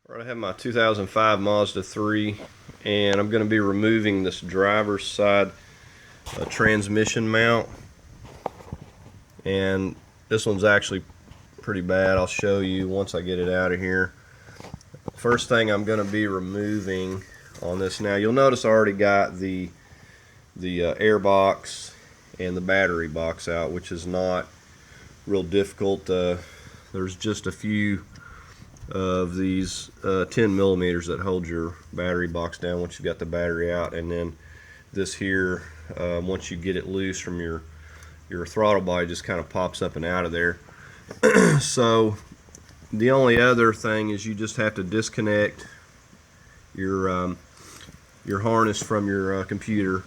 All right, I have my 2005 Mazda 3, and I'm going to be removing this driver's side transmission mount. And this one's actually pretty bad. I'll show you once I get it out of here. First thing I'm going to be removing on this, now you'll notice I already got the air box and the battery box out, which is not real difficult. There's just a few of these 10 millimeters that hold your battery box down once you've got the battery out, and then this here, once you get it loose from your throttle body, just kind of pops up and out of there. So the only other thing is you just have to disconnect your harness from your computer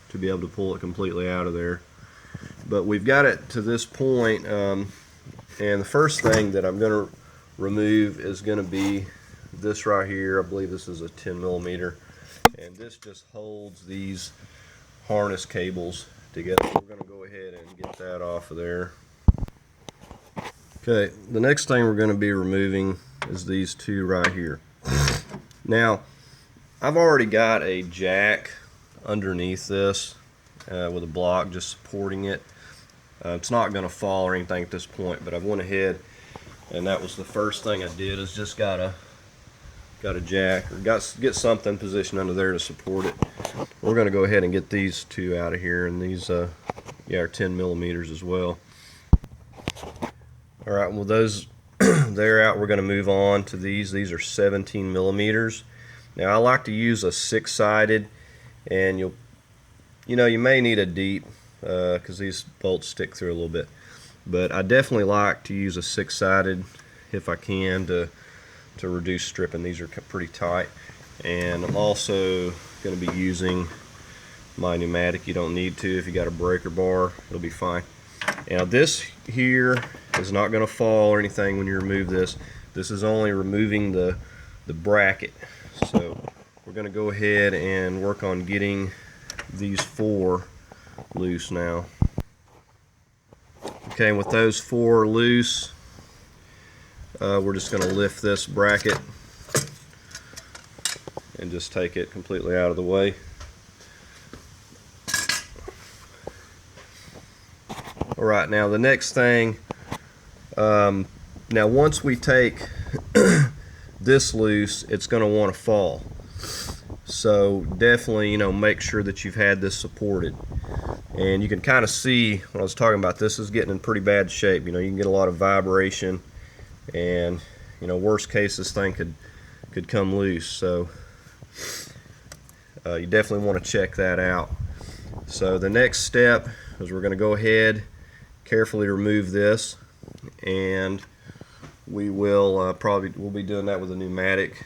to be able to pull it completely out of there. But we've got it to this point, and the first thing that I'm going to remove is going to be this right here. I believe this is a 10 millimeter, and this just holds these harness cables together. We're going to go ahead and get that off of there. Okay, the next thing we're going to be removing is these two right here. Now, I've already got a jack underneath this with a block just supporting it. It's not going to fall or anything at this point, but I went ahead and that was the first thing I did, is just got a jack, or get something positioned under there to support it. We're going to go ahead and get these two out of here, and these are 10 millimeters as well. All right, well, those they're out. We're going to move on to these. These are 17 millimeters. Now I like to use a six-sided, and you may need a deep because these bolts stick through a little bit. But I definitely like to use a six-sided if I can to reduce stripping. These are pretty tight. And I'm also going to be using my pneumatic. You don't need to. If you got a breaker bar, it'll be fine. Now this here is not going to fall or anything when you remove this. This is only removing the bracket. So we're going to go ahead and work on getting these four loose now. Okay, and with those four loose, we're just going to lift this bracket and just take it completely out of the way. Alright, now the next thing, now once we take this loose, it's going to want to fall. So definitely, make sure that you've had this supported. And you can kind of see what I was talking about. This is getting in pretty bad shape. You can get a lot of vibration, and worst case, this thing could come loose. So you definitely want to check that out. So the next step is we're going to go ahead, carefully remove this, and we will we'll be doing that with a pneumatic,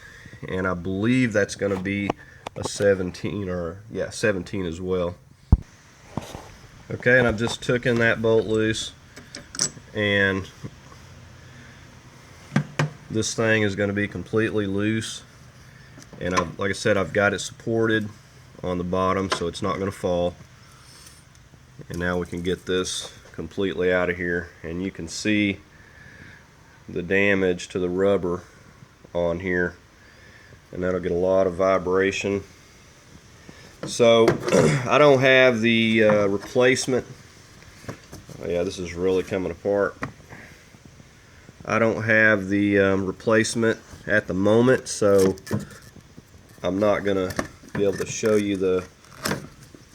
and I believe that's going to be a 17, or 17 as well. Okay, and I've just taken that bolt loose, and this thing is going to be completely loose, and like I said, I've got it supported on the bottom so it's not going to fall. And now we can get this completely out of here, and you can see the damage to the rubber on here, and that'll get a lot of vibration. So I don't have the replacement. Oh, yeah, this is really coming apart. I don't have the replacement at the moment, so I'm not gonna be able to show you the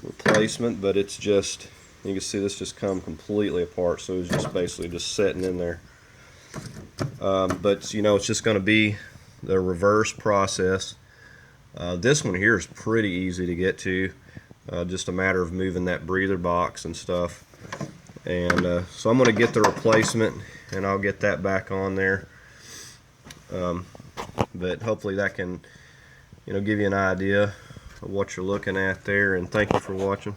replacement, but it's just, you can see this just come completely apart, so it's just basically just sitting in there. But it's just going to be the reverse process. This one here is pretty easy to get to, just a matter of moving that breather box and stuff. And so I'm going to get the replacement, and I'll get that back on there. But hopefully that can give you an idea of what you're looking at there, and thank you for watching.